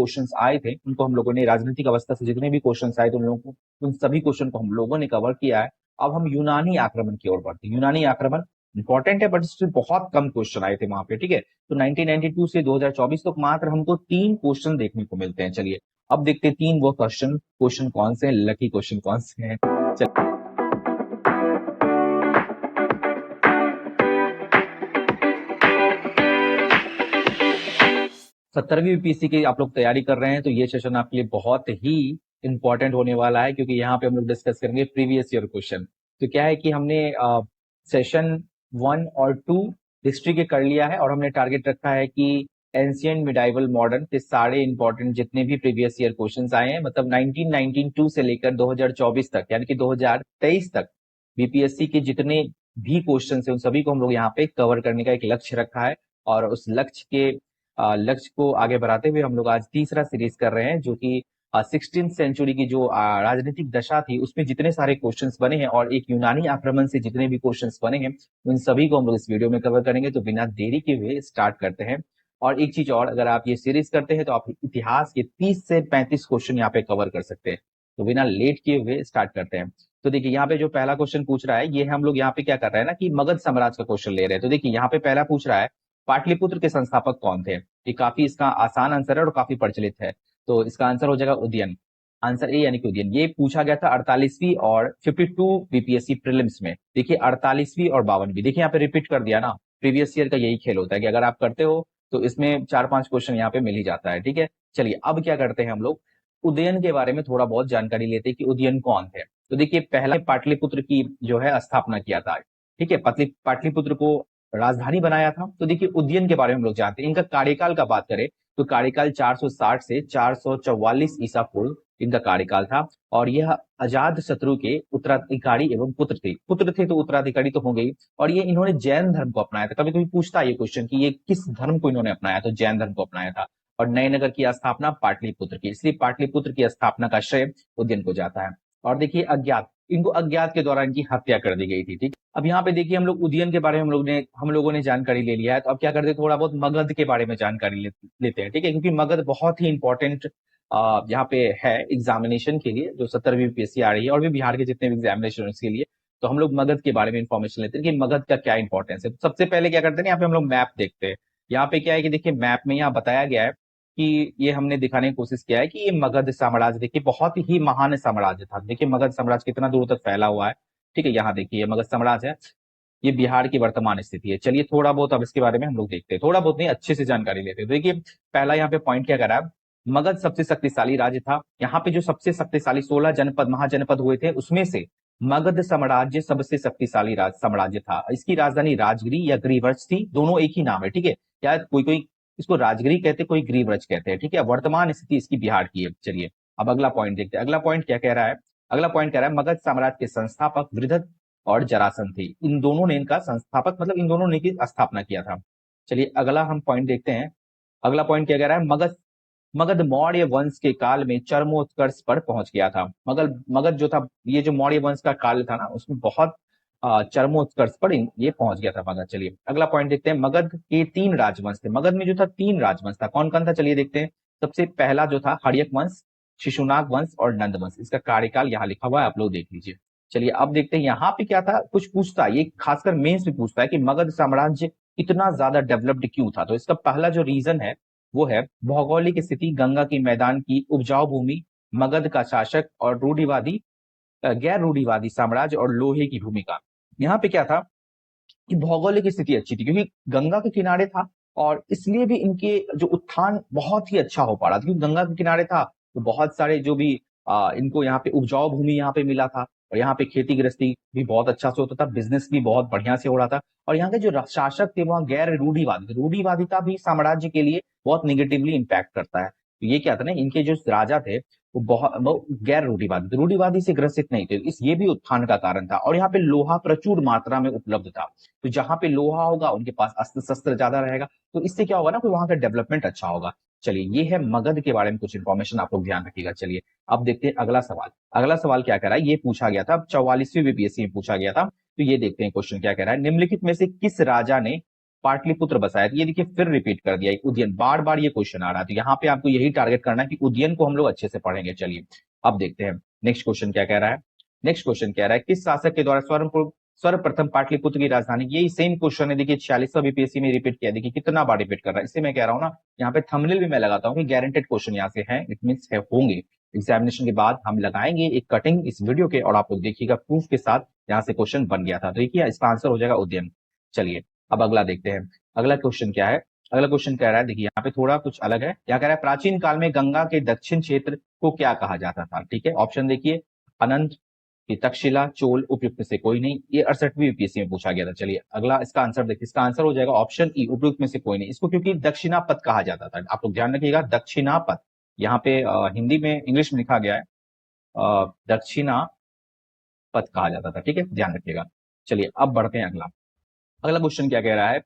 Questions आए थे उनको हम लोगों ने, राजनीतिक अवस्था से जितने भी क्वेश्चंस आए थे उन लोगों को, उन सभी क्वेश्चन को हम लोगों ने कवर किया है। अब हम यूनानी आक्रमण की ओर बढ़ते हैं। यूनानी आक्रमण इंपॉर्टेंट है, बट इससे बहुत कम क्वेश्चन आए थे वहां पे, ठीक है। तो 1992 से 2024 तक मात्र हमको 3 क्वेश्चन देखने को मिलते हैं। चलिए अब देखते हैं 3 वो क्वेश्चन कौन से हैं, लकी क्वेश्चन कौन से हैं। 17वीं यूपीएससी की आप लोग तैयारी कर रहे हैं तो ये सेशन आपके लिए बहुत ही इंपॉर्टेंट होने वाला है, क्योंकि यहाँ पे हम लोग डिस्कस करेंगे प्रीवियस ईयर क्वेश्चन। तो क्या है कि हमने सेशन 1 और 2 हिस्ट्री के कर लिया है, और हमने टारगेट रखा है कि एंशियंट मिडाइवल मॉडर्न के सारे इंपॉर्टेंट जितने भी प्रीवियस ईयर क्वेश्चंस आए हैं, मतलब 1992 से लेकर 2024 तक, यानी कि 2023 तक बीपीएससी के जितने भी क्वेश्चन है उन सभी को हम लोग यहाँ पे कवर करने का एक लक्ष्य रखा है। और उस लक्ष्य को आगे बढ़ाते हुए हम लोग आज तीसरा सीरीज कर रहे हैं, जो कि 16th सेंचुरी की जो राजनीतिक दशा थी उसमें जितने सारे क्वेश्चंस बने हैं और एक यूनानी आक्रमण से जितने भी क्वेश्चंस बने हैं उन सभी को हम लोग इस वीडियो में कवर करेंगे। तो बिना देरी के हुए स्टार्ट करते हैं। और एक चीज और, अगर आप ये सीरीज करते हैं तो आप इतिहास के 30 से 35 क्वेश्चन यहाँ पे कवर कर सकते हैं। तो बिना लेट किए हुए स्टार्ट करते हैं। तो देखिए यहाँ पे जो पहला क्वेश्चन पूछ रहा है, ये हम लोग यहाँ पे क्या कर रहे हैं ना कि मगध साम्राज्य का क्वेश्चन ले रहे हैं। तो देखिए यहाँ पे पहला पूछ रहा है पाटलिपुत्र के संस्थापक कौन थे। ये काफी इसका आसान आंसर है और काफी प्रचलित है। तो इसका आंसर हो जाएगा उदयन। आंसर ए यानी कि उदयन। ये पूछा गया था 48वीं और 52 बीपीएससी प्रीलिम्स में। देखिए 48वीं और 52वीं, देखिए यहाँ पे रिपीट कर दिया ना। प्रीवियस ईयर का यही खेल होता है कि अगर आप करते हो तो इसमें 4-5 क्वेश्चन यहाँ पे मिल ही जाता है, ठीक है। चलिए अब क्या करते हैं हम लोग, उदयन के बारे में थोड़ा बहुत जानकारी लेते हैं कि उदयन कौन थे। तो देखिए पहला पाटलिपुत्र की जो है स्थापना किया था, ठीक है। पाटलिपुत्र को राजधानी बनाया था। तो देखिए उदयन के बारे में हम लोग जानते हैं। इनका कार्यकाल का बात करें तो कार्यकाल 460 से 444 ईसा पूर्व इनका कार्यकाल था। और यह अजात शत्रु के उत्तराधिकारी एवं पुत्र थे तो उत्तराधिकारी तो हो गई। और ये इन्होंने जैन धर्म को अपनाया था। कभी कभी पूछता है ये क्वेश्चन कि ये किस धर्म को इन्होंने अपनाया, तो जैन धर्म को अपनाया था। और नए नगर की स्थापना पाटलिपुत्र की, इसलिए पाटलिपुत्र की स्थापना का श्रेय उदयन को जाता है। और देखिए इनको अज्ञात के दौरान इनकी हत्या कर दी गई थी, ठीक। अब यहाँ पे देखिए हम लोग उदयन के बारे में हम लोगों ने जानकारी ले लिया है। तो अब क्या करते हैं, थोड़ा बहुत मगध के बारे में जानकारी लेते हैं, ठीक है। क्योंकि मगध बहुत ही इंपॉर्टेंट यहाँ पे है एग्जामिनेशन के लिए, जो 17वीं यूपीएससी आ रही है और भी बिहार के जितने भी एग्जामिनेशन के लिए। तो हम लोग मगध के बारे में इंफॉर्मेशन लेते हैं कि मगध का क्या इंपॉर्टेंस है। तो सबसे पहले क्या करते हैं, यहाँ पे हम लोग मैप देखते हैं। यहाँ पे क्या है कि देखिए मैप में यहाँ बताया गया है कि ये हमने दिखाने की कोशिश किया है कि ये मगध साम्राज्य देखिए बहुत ही महान साम्राज्य था। देखिए मगध साम्राज्य कितना दूर तक फैला हुआ है, ठीक है। यहाँ देखिए मगध साम्राज्य है, ये बिहार की वर्तमान स्थिति है। चलिए थोड़ा बहुत अब इसके बारे में हम लोग देखते हैं, थोड़ा बहुत नहीं अच्छे से जानकारी लेते हैं। तो देखिए पहला यहाँ पे पॉइंट क्या करा है, मगध सबसे शक्तिशाली राज्य था। यहाँ पे जो सबसे शक्तिशाली 16 जनपद महाजनपद हुए थे उसमें से मगध साम्राज्य सबसे शक्तिशाली साम्राज्य था। इसकी राजधानी राजगिरी या ग्रीव्रज थी, दोनों एक ही नाम है, ठीक है। या कोई कोई इसको राजगिरी कहते, कोई ग्रीव्रज कहते हैं, ठीक है। वर्तमान स्थिति इसकी बिहार की है। चलिए अब अगला पॉइंट देखते हैं। अगला पॉइंट क्या कह रहा है, अगला पॉइंट कह रहा है मगध साम्राज्य के संस्थापक वृहद और जरासंध थे। इन दोनों ने इनका संस्थापक मतलब इन दोनों ने की स्थापना किया था। चलिए अगला हम पॉइंट देखते हैं। अगला पॉइंट क्या कह रहा है, मगध मौर्य वंश के काल में चरमोत्कर्ष पर पहुंच गया था। मगध जो था, ये जो मौर्य वंश का काल था ना, उसमें बहुत चरमोत्कर्ष पर ये पहुंच गया था मगध। चलिए अगला पॉइंट देखते हैं। मगध के 3 राजवंश थे। मगध में जो था 3 राजवंश था, कौन कौन था चलिए देखते हैं। सबसे पहला जो था हर्यक वंश, शिशुनाग वंश और नंद वंश। इसका कार्यकाल यहाँ लिखा हुआ है, आप लोग देख लीजिए। चलिए अब देखते हैं यहाँ पे क्या था, कुछ पूछता है, ये खासकर मेंस में पूछता है कि मगध साम्राज्य इतना ज्यादा डेवलप्ड क्यों था। तो इसका पहला जो रीजन है वो है भौगोलिक स्थिति, गंगा के मैदान की उपजाऊ भूमि, मगध का शासक और गैर रूढ़िवादी साम्राज्य और लोहे की भूमिका। यहाँ पे क्या था कि भौगोलिक स्थिति अच्छी थी क्योंकि गंगा के किनारे था, और इसलिए भी इनके जो उत्थान बहुत ही अच्छा हो पा रहा था क्योंकि गंगा के किनारे था। तो बहुत सारे जो भी इनको यहाँ पे उपजाऊ भूमि यहाँ पे मिला था, और यहाँ पे खेती गृहस्थी भी बहुत अच्छा से होता था, बिजनेस भी बहुत बढ़िया से हो रहा था। और यहाँ के जो शासक थे वहाँ गैर रूढ़िवादी थे। रूढ़िवादिता भी साम्राज्य के लिए बहुत निगेटिवली इंपैक्ट करता है। तो ये क्या था ना, इनके जो राजा थे वो गैर रूढ़िवादी से ग्रसित नहीं थे। ये भी उत्थान का कारण था। और यहाँ पे लोहा प्रचुर मात्रा में उपलब्ध था। तो जहां पे लोहा होगा उनके पास अस्त्र शस्त्र ज्यादा रहेगा, तो इससे क्या होगा ना, कोई वहां का डेवलपमेंट अच्छा होगा। चलिए ये है मगध के बारे में कुछ इन्फॉर्मेशन, आप लोग ध्यान रखिएगा। चलिए अब देखते हैं अगला सवाल। अगला सवाल क्या कह रहा है, ये पूछा गया था 44वीं बीपीएससी में पूछा गया था। तो ये देखते हैं क्वेश्चन क्या कह रहा है, निम्नलिखित में से किस राजा ने पाटलिपुत्र बसाया। तो ये देखिए फिर रिपीट कर दिया, उज्जैन, बार बार ये क्वेश्चन आ रहा है, तो यहाँ पे आपको यही टारगेट करना है कि उज्जैन को हम लोग अच्छे से पढ़ेंगे। चलिए अब देखते हैं नेक्स्ट क्वेश्चन क्या कह रहा है। नेक्स्ट क्वेश्चन कह रहा है किस शासक के द्वारा सर्वप्रथम पाटलिपुत्र की राजधानी, यही सेम क्वेश्चन है, देखिए 46वां बीपीएससी में रिपीट किया, देखिए कितना बार रिपीट कर रहा है। इससे मैं कह रहा हूँ ना, यहाँ पे थंबनेल भी मैं लगाता हूँ कि गारंटेड क्वेश्चन यहाँ से है, इट मींस है, होंगे एग्जामिनेशन के बाद हम लगाएंगे एक कटिंग इस वीडियो के, और आप लोग देखिएगा प्रूफ के साथ यहाँ से क्वेश्चन बन गया था। तो देखिए इसका आंसर हो जाएगा उद्यम। चलिए अब अगला देखते हैं, अगला क्वेश्चन क्या है। अगला क्वेश्चन कह रहा है, देखिए यहाँ पे थोड़ा कुछ अलग है, क्या कह रहा है, प्राचीन काल में गंगा के दक्षिण क्षेत्र को क्या कहा जाता था। ठीक है, ऑप्शन देखिए, अनंत, तक्षशिला, चोल, उपयुक्त में से कोई नहीं। ये 68वीं यूपीएससी में पूछा गया था। चलिए अगला इसका आंसर देखिए, इसका आंसर हो जाएगा ऑप्शन ई, उपयुक्त में से कोई नहीं। इसको क्योंकि दक्षिणापथ कहा जाता था, आप लोग ध्यान रखिएगा, दक्षिणापथ यहाँ पे हिंदी में, इंग्लिश में लिखा गया है दक्षिणापथ कहा जाता था। ठीक है, ध्यान रखिएगा। चलिए अब बढ़ते हैं अगला। अगला क्वेश्चन क्या कह रहा है,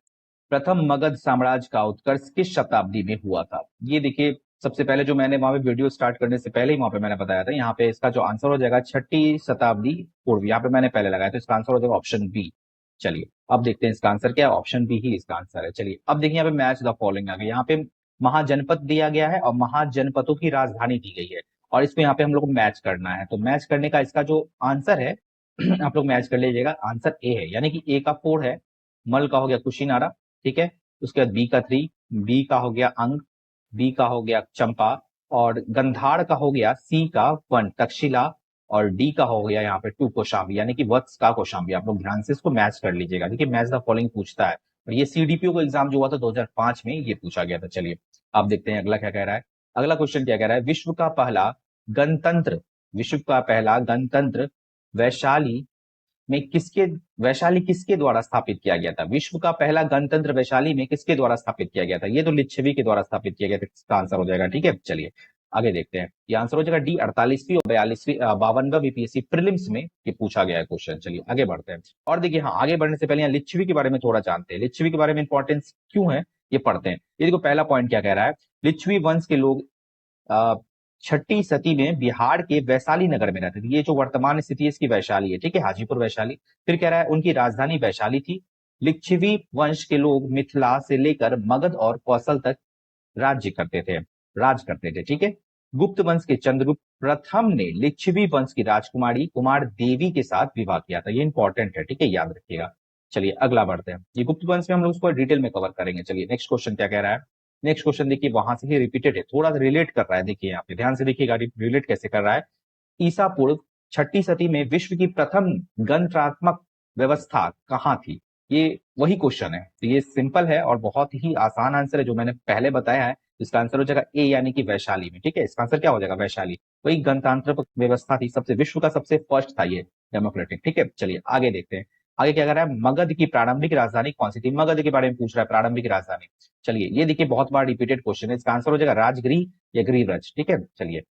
प्रथम मगध साम्राज्य का उत्कर्ष किस शताब्दी में हुआ था। ये देखिए सबसे पहले जो मैंने वहां पे वीडियो स्टार्ट करने से पहले ही वहां पे मैंने बताया था, यहाँ पे इसका जो आंसर हो जाएगा 6ठी शताब्दी पूर्व, यहाँ पे मैंने पहले लगाया, तो इसका आंसर हो जाएगा ऑप्शन बी। चलिए अब देखते हैं इसका आंसर क्या है, ऑप्शन बी ही इसका आंसर है। चलिए अब देखिए यहाँ पे मैच द फॉलोइंग आ गया, यहाँ पे महाजनपद दिया गया है और महाजनपदों की राजधानी दी गई है, और इसको यहाँ पे हम लोग को मैच करना है। तो मैच करने का इसका जो आंसर है आप लोग मैच कर लीजिएगा, आंसर ए है, यानी कि ए का 4 है, मल का हो गया कुशीनारा, ठीक है, उसके बाद बी का 3, बी का हो गया अंग, बी का हो गया चंपा, और गंधार का हो गया सी का 1 तक्षशिला, और डी का हो गया यहाँ पे 2 कौशाम्बी, यानी कि वत्स का कौशाम्बी। आप लोग ध्यान से इसको मैच कर लीजिएगा, देखिए मैच द फॉलोइंग पूछता है, और ये सीडीपीओ का एग्जाम जो हुआ था 2005 में, ये पूछा गया था। चलिए आप देखते हैं अगला क्या कह रहा है। अगला क्वेश्चन क्या कह रहा है, विश्व का पहला गणतंत्र, विश्व का पहला गणतंत्र वैशाली में किसके, वैशाली किसके द्वारा स्थापित किया गया था। विश्व का पहला गणतंत्र वैशाली में किसके द्वारा स्थापित किया गया था, ये तो लिच्छवी के द्वारा स्थापित किया गया था, इसका आंसर हो जाएगा। ठीक है, चलिए आगे देखते हैं, ये आंसर हो जाएगा डी, 48वीं और 42वीं 52वां बीपीएससी प्रीलिम्स में ये पूछा गया है क्वेश्चन। चलिए आगे बढ़ते हैं, और देखिए हाँ, आगे बढ़ने से पहले यहाँ लिच्छवी के बारे में थोड़ा जानते हैं, लिच्छवी के बारे में इंपॉर्टेंस क्यों है ये पढ़ते हैं। ये देखो पहला पॉइंट क्या कह रहा है, लिच्छवी वंश के लोग 6ठी सदी में बिहार के वैशाली नगर में रहते थे, ये जो वर्तमान स्थिति है इसकी वैशाली है, ठीक है, हाजीपुर वैशाली। फिर कह रहा है उनकी राजधानी वैशाली थी। लिच्छवी वंश के लोग मिथिला से लेकर मगध और कौशल तक राज्य करते थे, राज करते थे, ठीक है। गुप्त वंश के चंद्रगुप्त प्रथम ने लिच्छवी वंश की राजकुमारी कुमार देवी के साथ विवाह किया था, ये इंपॉर्टेंट है, ठीक है, याद रखिएगा। चलिए अगला बढ़ते हैं, ये गुप्त वंश में हम लोग उसको डिटेल में कवर करेंगे। चलिए नेक्स्ट क्वेश्चन क्या कह रहा है, नेक्स्ट क्वेश्चन देखिए वहां से ही रिपीटेड है, थोड़ा सा रिलेट कर रहा है, देखिए यहाँ पे ध्यान से देखिएगा, रिलेट कैसे कर रहा है। ईसा पूर्व 6ठी सदी में विश्व की प्रथम गणतंत्रात्मक व्यवस्था कहाँ थी, ये वही क्वेश्चन है। तो ये सिंपल है और बहुत ही आसान आंसर है जो मैंने पहले बताया है, इसका आंसर हो जाएगा ए, यानी कि वैशाली में, ठीक है, इसका आंसर क्या हो जाएगा वैशाली, वही गणतंत्र व्यवस्था थी, सबसे विश्व का सबसे फर्स्ट था ये डेमोक्रेटिक। ठीक है, चलिए आगे देखते हैं, आगे क्या कर रहा है, मगध की प्रारंभिक राजधानी कौन सी थी, मगध के बारे में पूछ रहा है, प्रारंभिक राजधानी। चलिए ये देखिए बहुत बार रिपीटेड क्वेश्चन है, इसका आंसर हो जाएगा राजगृह या गृहरज। ठीक है, चलिए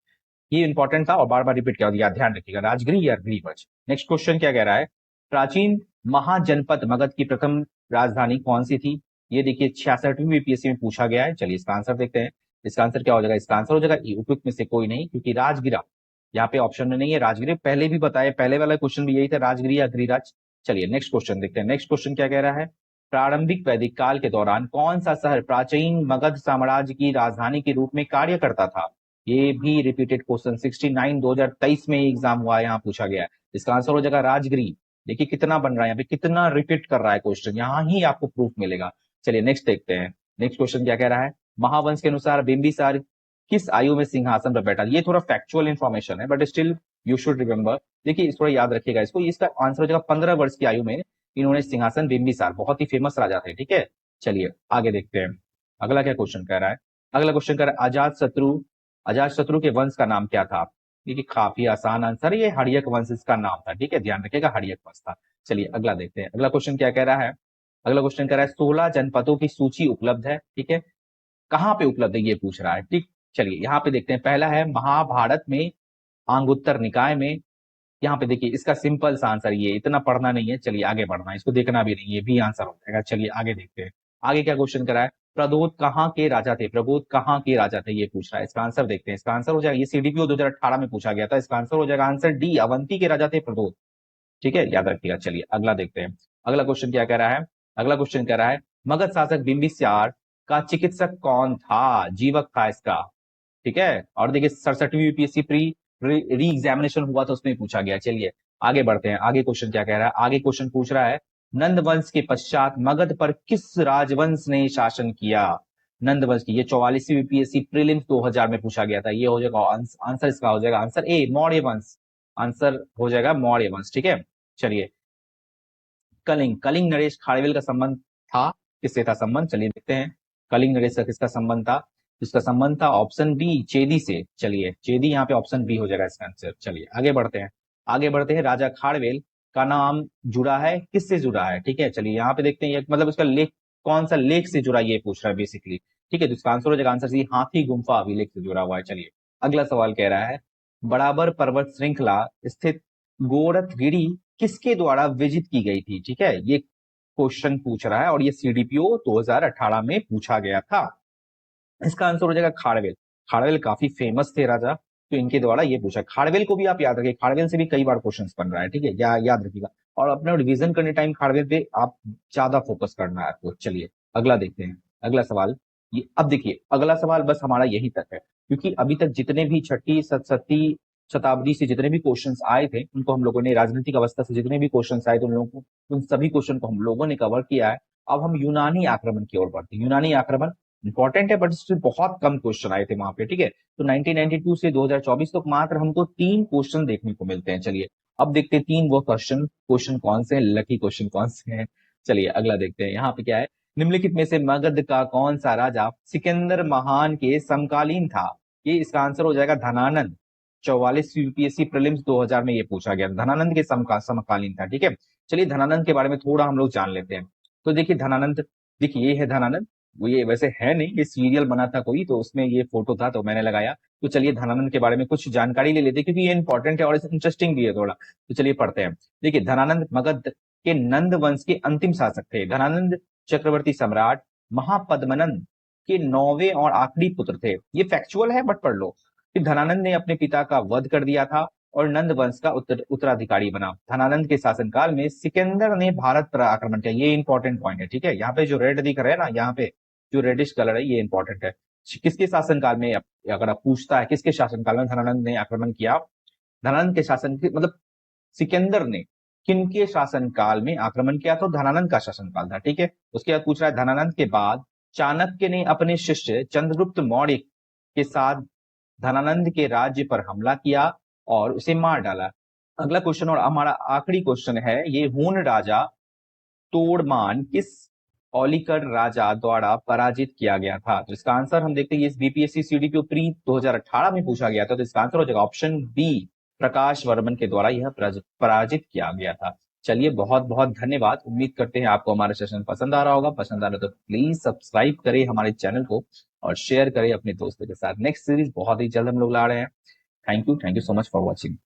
ये इंपॉर्टेंट था और बार बार रिपीट किया, ध्यान रखिएगा, राजगृह या गृहरज। नेक्स्ट क्वेश्चन क्या कह रहा है, प्राचीन महाजनपद मगध की प्रथम राजधानी कौन सी थी, ये देखिए 66वीं बीपीएससी में पूछा गया है। चलिए इसका आंसर देखते हैं, इसका आंसर क्या हो जाएगा, इसका आंसर हो जाएगा ई, उपयुक्त में से कोई नहीं, क्योंकि राजगिरा यहाँ पे ऑप्शन में नहीं है, राजगृह पहले भी बताया, पहले वाला क्वेश्चन भी यही था, राजगृह या गृहराज। चलिए नेक्स्ट क्वेश्चन देखते हैं, नेक्स्ट क्वेश्चन क्या कह रहा है, प्रारंभिक वैदिक काल के दौरान कौन सा शहर प्राचीन मगध साम्राज्य की राजधानी के रूप में कार्य करता था, ये भी रिपीटेड क्वेश्चन 69 2023 में एग्जाम हुआ है, यहाँ पूछा गया है, इसका आंसर हो जाएगा राजगृह। देखिए कितना बन रहा है यहाँ पे, कितना रिपीट कर रहा है क्वेश्चन, यहाँ ही आपको प्रूफ मिलेगा। चलिए नेक्स्ट देखते हैं, नेक्स्ट क्वेश्चन क्या कह रहा है, महावंश के अनुसार बिंबिसार किस आयु में सिंहासन पर बैठा, ये थोड़ा फैक्चुअल इन्फॉर्मेशन है but still you should remember, देखिए थोड़ा याद रखिएगा इसको, इसका आंसर हो जाएगा 15 वर्ष की आयु में इन्होंने सिंहासन, बिंबिसार बहुत ही फेमस राजा थे। ठीक है, चलिए आगे देखते हैं, अगला क्या क्वेश्चन कह रहा है, अगला क्वेश्चन कह रहा है अजात शत्रु के वंश का नाम क्या था, देखिए काफी आसान आंसर है, ये हड़यक वंश इसका नाम था। ठीक है, ध्यान रखिएगा हड़यक वंश था। चलिए अगला देखते हैं, अगला क्वेश्चन क्या कह रहा है, अगला क्वेश्चन कह रहा है 16 जनपदों की सूची उपलब्ध है, ठीक है, कहां पे उपलब्ध है ये पूछ रहा है। ठीक, चलिए यहाँ पे देखते हैं, पहला है महाभारत में, आंगुत्तर निकाय में, यहाँ पे देखिए इसका सिंपल सा आंसर, ये इतना पढ़ना नहीं है, चलिए आगे बढ़ना है, इसको देखना भी नहीं, ये भी आंसर हो जाएगा। चलिए आगे देखते हैं, आगे क्या क्वेश्चन करा है, प्रदोत कहाँ के राजा थे, प्रबोध कहाँ के राजा थे ये पूछ रहा है, इसका आंसर देखते हैं, इसका आंसर हो जाएगा, ये सीडीपीओ 2018 में पूछा गया था, इसका आंसर हो जाएगा आंसर डी, अवंती के राजा थे प्रदोत। ठीक है, याद रखिएगा। चलिए अगला देखते हैं, अगला क्वेश्चन क्या कह रहा है, अगला क्वेश्चन कह रहा है मगध शासक बिंबिसार का चिकित्सक कौन था? जीवक था इसका। ठीक है, और देखिए 67वीं यूपीएससी प्री री एग्जामिनेशन हुआ तो उसमें पूछा गया। चलिए आगे बढ़ते हैं, आगे क्वेश्चन क्या कह रहा है। आगे क्वेश्चन पूछ रहा है, नंद वंश के पश्चात मगध पर किस राजवंश ने शासन किया? नंद वंश की, ये 44वीं यूपीएससी प्रीलिम्स 2000 में पूछा गया था। ये हो जाएगा आंसर, इसका हो जाएगा आंसर ए, मौर्य वंश। आंसर हो जाएगा मौर्य वंश। ठीक है, चलिए कलिंग, कलिंग नरेश खारवेल का संबंध था, किससे था संबंध? चलिए देखते हैं, कलिंग नरेश का किसका संबंध था? इसका संबंध था ऑप्शन बी, चेदी से। चलिए चेदी यहाँ पे ऑप्शन बी हो जाएगा इसका आंसर। चलिए आगे बढ़ते हैं, आगे बढ़ते हैं। राजा खारवेल का नाम जुड़ा है, किससे जुड़ा है? ठीक है, चलिए यहाँ पे देखते हैं, मतलब उसका लेख, कौन सा लेख से जुड़ा, ये पूछ रहा है बेसिकली। ठीक है, तो इसका आंसर हो जाएगा आंसर सी, हाथी गुम्फा अभिलेख से जुड़ा हुआ है। चलिए अगला सवाल कह रहा है, बराबर पर्वत श्रृंखला स्थित गोरखगिरी किसके द्वारा विजित की गई थी? ठीक है, ये क्वेश्चन पूछ रहा है और ये सीडीपीओ 2018 में पूछा गया था। इसका आंसर हो जाएगा खारवेल। खारवेल काफी फेमस थे राजा, तो इनके द्वारा ये पूछा। खारवेल को भी आप याद रखिए, खारवेल से भी कई बार क्वेश्चन बन रहा है। ठीक है, याद रखिएगा, और अपने रिवीजन करने टाइम खारवेल पे आप ज्यादा फोकस करना है आपको। चलिए अगला देखते हैं, अगला सवाल। ये अब देखिए, अगला सवाल बस हमारा यही तक है, क्योंकि अभी तक जितने भी छठी सतसठी शताब्दी से जितने भी क्वेश्चंस आए थे, उनको हम लोगों ने, राजनीतिक अवस्था से जितने भी क्वेश्चंस आए थे उन लोगों को, उन सभी क्वेश्चन को हम लोगों ने कवर किया है। अब हम यूनानी आक्रमण की ओर बढ़ते हैं। यूनानी आक्रमण इंपॉर्टेंट है, बट इससे बहुत कम क्वेश्चन आए थे वहां पे। ठीक है, तो 1992 से 2024 तक मात्र हमको 3 क्वेश्चन देखने को मिलते हैं। चलिए अब देखते हैं 3 वो क्वेश्चन कौन से हैं, लकी क्वेश्चन कौन से हैं। चलिए अगला देखते हैं, यहाँ पे क्या है, निम्नलिखित में से मगध का कौन सा राजा सिकंदर महान के समकालीन था? ये इसका आंसर हो जाएगा धनानंद। 44 यूपीएससी प्रीलिम्स 2000 में ये पूछा गया, धनानंद के समकालीन था। ठीक है, चलिए धनानंद के बारे में थोड़ा हम लोग जान लेते हैं। तो देखिए धनानंद, देखिए ये है धनानंद, वो ये वैसे है नहीं, ये सीरियल बना था कोई, तो उसमें ये फोटो था तो मैंने लगाया। तो चलिए धनानंद के बारे में कुछ जानकारी ले लेते हैं, क्योंकि ये इंपॉर्टेंट है और इंटरेस्टिंग भी है थोड़ा। तो चलिए पढ़ते हैं। देखिए धनानंद मगध के नंद वंश के अंतिम शासक थे। धनानंद चक्रवर्ती सम्राट महापद्मनंद के 9वें और आखिरी पुत्र थे। ये फैक्चुअल है, बट पढ़ लो कि धनानंद ने अपने पिता का वध कर दिया था और नंद वंश का उत्तराधिकारी बना। धनानंद के शासनकाल में सिकंदर ने भारत पर आक्रमण किया। ये इंपॉर्टेंट पॉइंट है। ठीक है, यहाँ पे जो रेड दिख रहा है ना, यहाँ पे जो रेडिश कलर है, ये इंपॉर्टेंट है। किसके शासनकाल में, अगर आप पूछता है किसके शासनकाल में धनानंद ने आक्रमण किया, धनानंद के शासन के, मतलब सिकंदर ने किनके शासनकाल में आक्रमण किया, तो धनानंद का शासनकाल था। ठीक है, उसके बाद पूछ रहा है, धनानंद के बाद चाणक्य ने अपने शिष्य चंद्रगुप्त मौर्य के साथ धनानंद के राज्य पर हमला किया और उसे मार डाला। अगला क्वेश्चन और हमारा आखिरी क्वेश्चन है, ये हून राजा तोड़मान किस औलिकर राजा द्वारा पराजित किया गया था? तो इसका आंसर हम देखते हैं, ये बीपीएससी सीडीपीओ प्री 2018 में पूछा गया था, तो इसका आंसर हो जाएगा ऑप्शन बी, प्रकाश वर्मन के द्वारा यह पराजित किया गया था। चलिए बहुत बहुत धन्यवाद, उम्मीद करते हैं आपको हमारा सेशन पसंद आ रहा होगा। पसंद आ रहा तो प्लीज सब्सक्राइब करें हमारे चैनल को और शेयर करें अपने दोस्तों के साथ। नेक्स्ट सीरीज बहुत ही जल्द हम लोग ला रहे हैं। Thank you so much for watching.